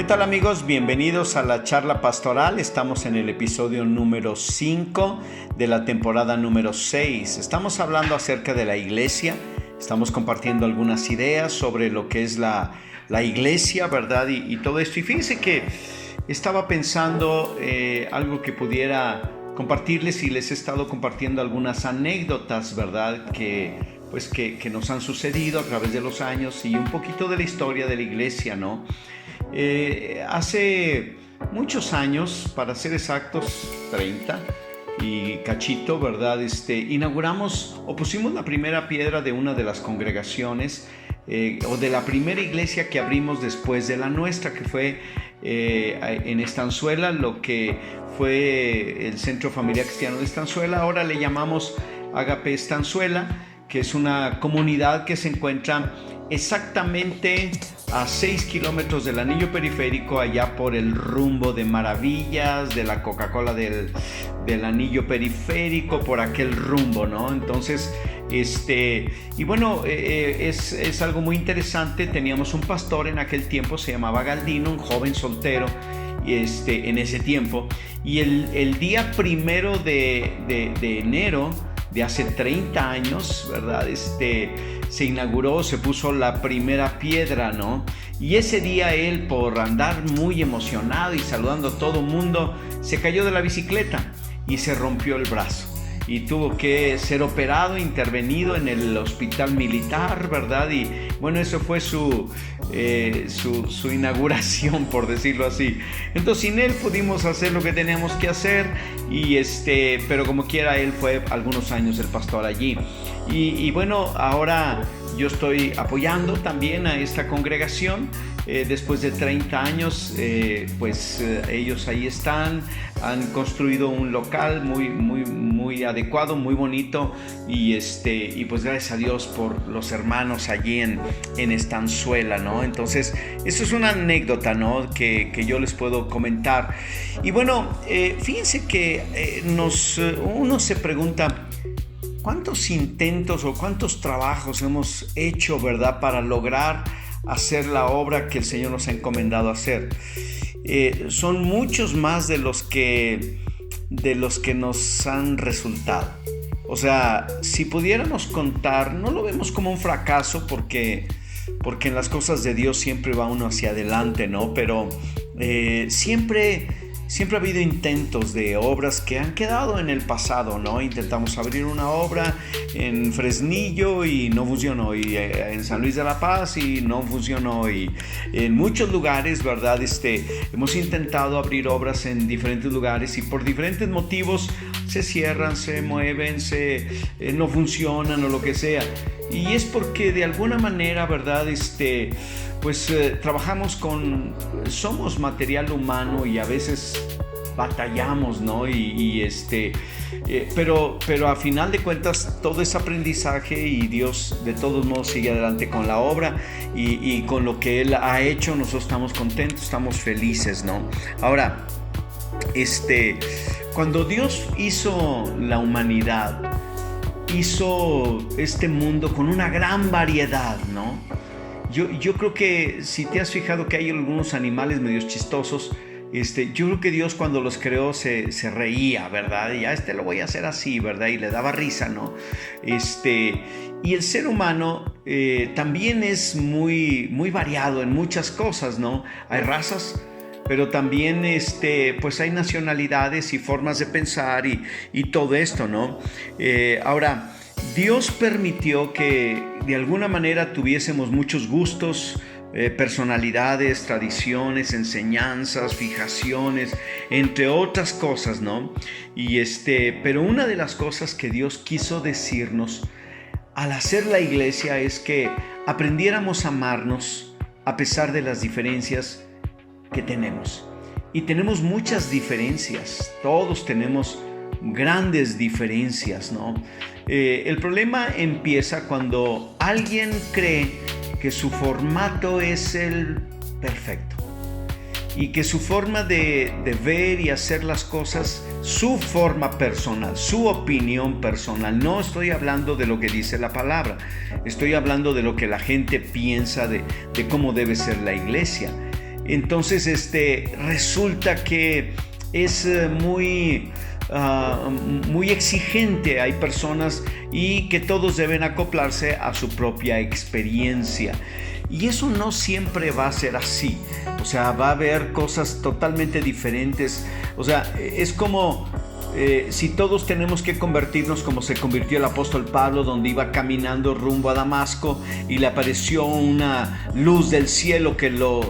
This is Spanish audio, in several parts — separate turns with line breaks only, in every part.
¿Qué tal, amigos? Bienvenidos a la charla pastoral. Estamos en el episodio número 5 de la temporada número 6. Estamos hablando acerca de la iglesia. Estamos compartiendo algunas ideas sobre lo que es la iglesia, ¿verdad? Y todo esto. Y fíjense que estaba pensando algo que pudiera compartirles, y les he estado compartiendo algunas anécdotas, ¿verdad? Que nos han sucedido a través de los años y un poquito de la historia de la iglesia, ¿no? Hace muchos años, para ser exactos, 30 y cachito, ¿verdad? Inauguramos o pusimos la primera piedra de una de las congregaciones o de la primera iglesia que abrimos después de la nuestra, que fue en Estanzuela, lo que fue el Centro Familiar Cristiano de Estanzuela. Ahora le llamamos Agape Estanzuela, que es una comunidad que se encuentra exactamente a 6 kilómetros del anillo periférico, allá por el rumbo de Maravillas, de la Coca-Cola del anillo periférico, por aquel rumbo, ¿no? Entonces, y bueno, es algo muy interesante. Teníamos un pastor en aquel tiempo, se llamaba Galdino, un joven soltero, en ese tiempo, y el día 1 de enero de hace 30 años, ¿verdad? Se inauguró, se puso la primera piedra, ¿no? Y ese día él, por andar muy emocionado y saludando a todo mundo, se cayó de la bicicleta y se rompió el brazo. Y tuvo que ser operado, intervenido en el hospital militar, ¿verdad? Y bueno, eso fue su inauguración, por decirlo así. Entonces, sin él pudimos hacer lo que teníamos que hacer, pero como quiera, él fue algunos años el pastor allí. Y bueno, ahora yo estoy apoyando también a esta congregación. Después de 30 años, ellos ahí están, han construido un local muy adecuado, muy bonito, y pues gracias a Dios por los hermanos allí en Estanzuela, ¿no? Entonces, eso es una anécdota, ¿no? que yo les puedo comentar. Y bueno, fíjense que uno se pregunta, ¿cuántos intentos o cuántos trabajos hemos hecho, ¿verdad?, para lograr hacer la obra que el Señor nos ha encomendado hacer? Son muchos más de los que nos han resultado. O sea, si pudiéramos contar, no lo vemos como un fracaso, porque en las cosas de Dios siempre va uno hacia adelante, ¿no? Pero siempre ha habido intentos de obras que han quedado en el pasado, ¿no? Intentamos abrir una obra en Fresnillo y no funcionó, y en San Luis de la Paz y no funcionó, y en muchos lugares, ¿verdad? Hemos intentado abrir obras en diferentes lugares y por diferentes motivos se cierran, se mueven, no funcionan o lo que sea. Y es porque de alguna manera, ¿verdad? Somos material humano y a veces batallamos, ¿no? Pero a final de cuentas todo es aprendizaje, y Dios de todos modos sigue adelante con la obra y con lo que Él ha hecho. Nosotros estamos contentos, estamos felices, ¿no? Ahora, cuando Dios hizo la humanidad, hizo este mundo con una gran variedad, ¿no? Yo creo que si te has fijado que hay algunos animales medios chistosos, yo creo que Dios cuando los creó se reía, ¿verdad? Y lo voy a hacer así, ¿verdad? Y le daba risa, ¿no? Y el ser humano también es muy, muy variado en muchas cosas, ¿no? Hay razas, pero también pues hay nacionalidades y formas de pensar y todo esto, ¿no? Ahora, Dios permitió que de alguna manera tuviésemos muchos gustos, personalidades, tradiciones, enseñanzas, fijaciones, entre otras cosas, ¿no? Pero una de las cosas que Dios quiso decirnos al hacer la iglesia es que aprendiéramos a amarnos a pesar de las diferencias que tenemos. Y tenemos muchas diferencias, todos tenemos grandes diferencias, ¿no? El problema empieza cuando alguien cree que su formato es el perfecto y que su forma de ver y hacer las cosas, su forma personal, su opinión personal. No estoy hablando de lo que dice la palabra, estoy hablando de lo que la gente piensa de cómo debe ser la iglesia. Entonces resulta que es muy exigente. Hay personas y que todos deben acoplarse a su propia experiencia. Y eso no siempre va a ser así. O sea, va a haber cosas totalmente diferentes. O sea, es como si todos tenemos que convertirnos como se convirtió el apóstol Pablo, donde iba caminando rumbo a Damasco y le apareció una luz del cielo que lo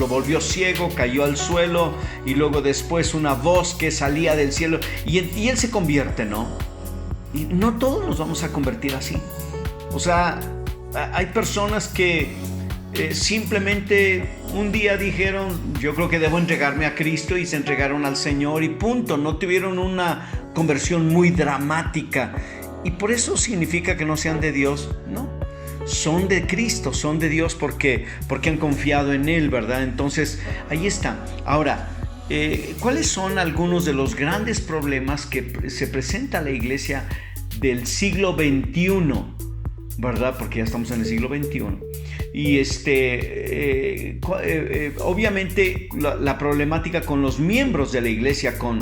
volvió ciego, cayó al suelo, y luego después una voz que salía del cielo y él se convierte, ¿no? Y no todos nos vamos a convertir así. O sea, hay personas que simplemente un día dijeron: yo creo que debo entregarme a Cristo, y se entregaron al Señor y punto. No tuvieron una conversión muy dramática, y por eso significa que no sean de Dios. No, son de Cristo, son de Dios porque han confiado en Él, ¿verdad? Entonces ahí está. Ahora, ¿cuáles son algunos de los grandes problemas que se presenta a la iglesia del siglo XXI? ¿Verdad? Porque ya estamos en el siglo XXI. Y obviamente la problemática con los miembros de la iglesia, con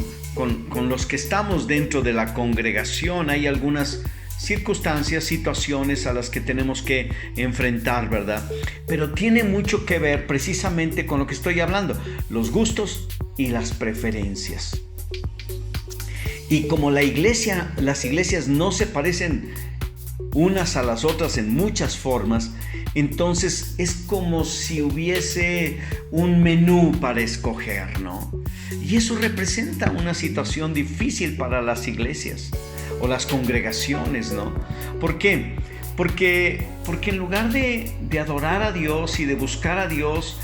los que estamos dentro de la congregación. Hay algunas circunstancias, situaciones a las que tenemos que enfrentar, ¿verdad? Pero tiene mucho que ver precisamente con lo que estoy hablando: los gustos y las preferencias. Y como las iglesias no se parecen unas a las otras en muchas formas, entonces es como si hubiese un menú para escoger, ¿no? Y eso representa una situación difícil para las iglesias o las congregaciones, ¿no? ¿Por qué? Porque en lugar de adorar a Dios y de buscar a Dios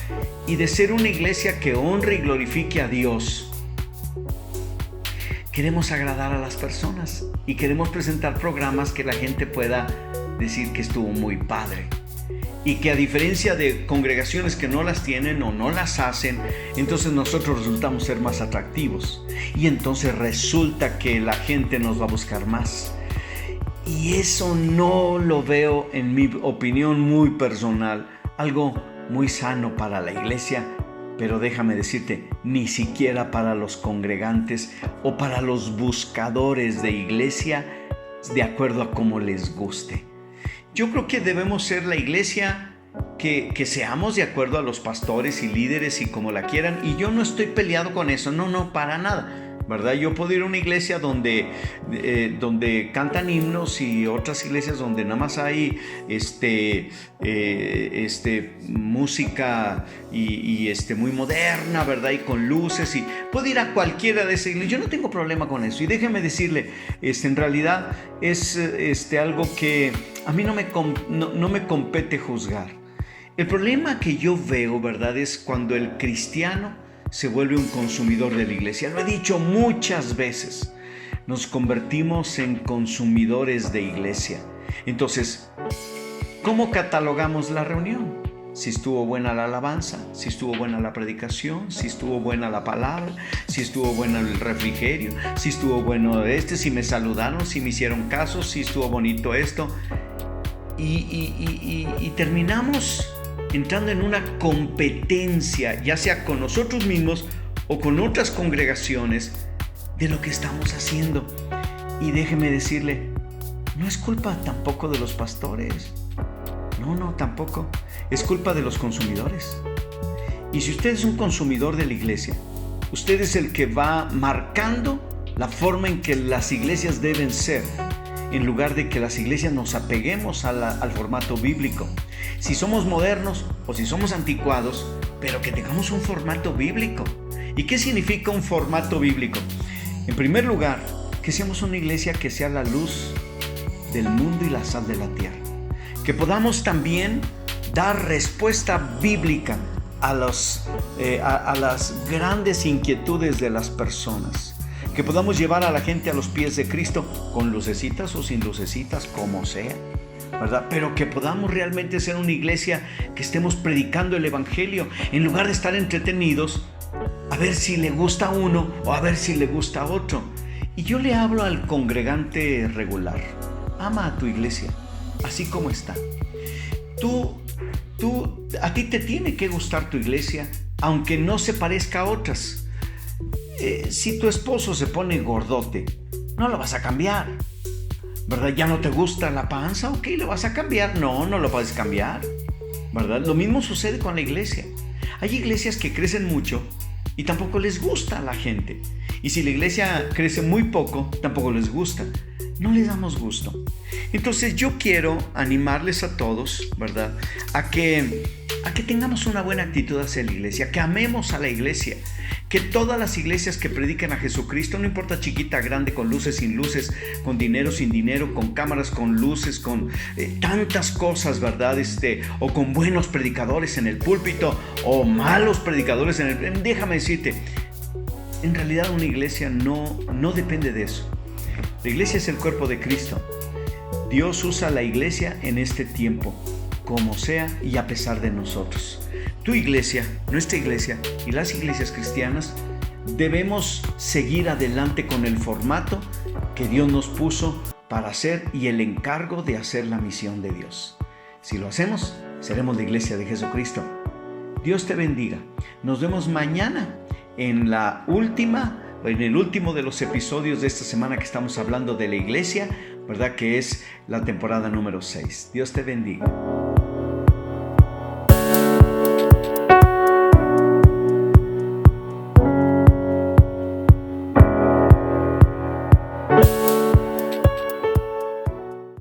y de ser una iglesia que honre y glorifique a Dios, queremos agradar a las personas y queremos presentar programas que la gente pueda decir que estuvo muy padre. Y que, a diferencia de congregaciones que no las tienen o no las hacen, entonces nosotros resultamos ser más atractivos. Y entonces resulta que la gente nos va a buscar más. Y eso no lo veo, en mi opinión muy personal, algo muy sano para la iglesia. Pero déjame decirte, ni siquiera para los congregantes o para los buscadores de iglesia, de acuerdo a cómo les guste. Yo creo que debemos ser la iglesia que seamos de acuerdo a los pastores y líderes y como la quieran. Y yo no estoy peleado con eso, no, para nada, ¿verdad? Yo puedo ir a una iglesia donde cantan himnos, y otras iglesias donde nada más hay música y muy moderna, ¿verdad? Y con luces, y puedo ir a cualquiera de esas iglesias. Yo no tengo problema con eso. Y déjeme decirle, en realidad es algo que a mí no me compete juzgar. El problema que yo veo, ¿verdad?, es cuando el cristiano se vuelve un consumidor de la iglesia. Lo he dicho muchas veces. Nos convertimos en consumidores de iglesia. Entonces, ¿cómo catalogamos la reunión? Si estuvo buena la alabanza, si estuvo buena la predicación, si estuvo buena la palabra, si estuvo bueno el refrigerio, si estuvo bueno si me saludaron, si me hicieron caso, si estuvo bonito esto. Y terminamos entrando en una competencia, ya sea con nosotros mismos o con otras congregaciones, de lo que estamos haciendo. Y déjeme decirle, no es culpa tampoco de los pastores. No, tampoco. Es culpa de los consumidores. Y si usted es un consumidor de la iglesia, usted es el que va marcando la forma en que las iglesias deben ser, en lugar de que las iglesias nos apeguemos al formato bíblico. Si somos modernos o si somos anticuados, pero que tengamos un formato bíblico. ¿Y qué significa un formato bíblico? En primer lugar, que seamos una iglesia que sea la luz del mundo y la sal de la tierra. Que podamos también dar respuesta bíblica a las grandes inquietudes de las personas. Que podamos llevar a la gente a los pies de Cristo, con lucecitas o sin lucecitas, como sea, ¿verdad? Pero que podamos realmente ser una iglesia que estemos predicando el evangelio, en lugar de estar entretenidos a ver si le gusta a uno o a ver si le gusta a otro. Y yo le hablo al congregante regular: ama a tu iglesia así como está. A ti te tiene que gustar tu iglesia, aunque no se parezca a otras. Si tu esposo se pone gordote, no lo vas a cambiar, ¿verdad? ¿Ya no te gusta la panza? Ok, ¿lo vas a cambiar? No, no lo puedes cambiar, ¿verdad? Lo mismo sucede con la iglesia. Hay iglesias que crecen mucho y tampoco les gusta a la gente. Y si la iglesia crece muy poco, tampoco les gusta. No les damos gusto. Entonces yo quiero animarles a todos, ¿verdad? A que tengamos una buena actitud hacia la iglesia, que amemos a la iglesia, que todas las iglesias que predican a Jesucristo, no importa chiquita, grande, con luces, sin luces, con dinero, sin dinero, con cámaras, con luces, con tantas cosas, ¿verdad? O con buenos predicadores en el púlpito, o malos predicadores en el... Déjame decirte, en realidad una iglesia no depende de eso. La iglesia es el cuerpo de Cristo. Dios usa la iglesia en este tiempo, como sea y a pesar de nosotros. Tu iglesia, nuestra iglesia y las iglesias cristianas debemos seguir adelante con el formato que Dios nos puso para hacer y el encargo de hacer la misión de Dios. Si lo hacemos, seremos la iglesia de Jesucristo. Dios te bendiga. Nos vemos mañana en el último de los episodios de esta semana que estamos hablando de la iglesia, ¿verdad? Que es la temporada número 6. Dios te bendiga.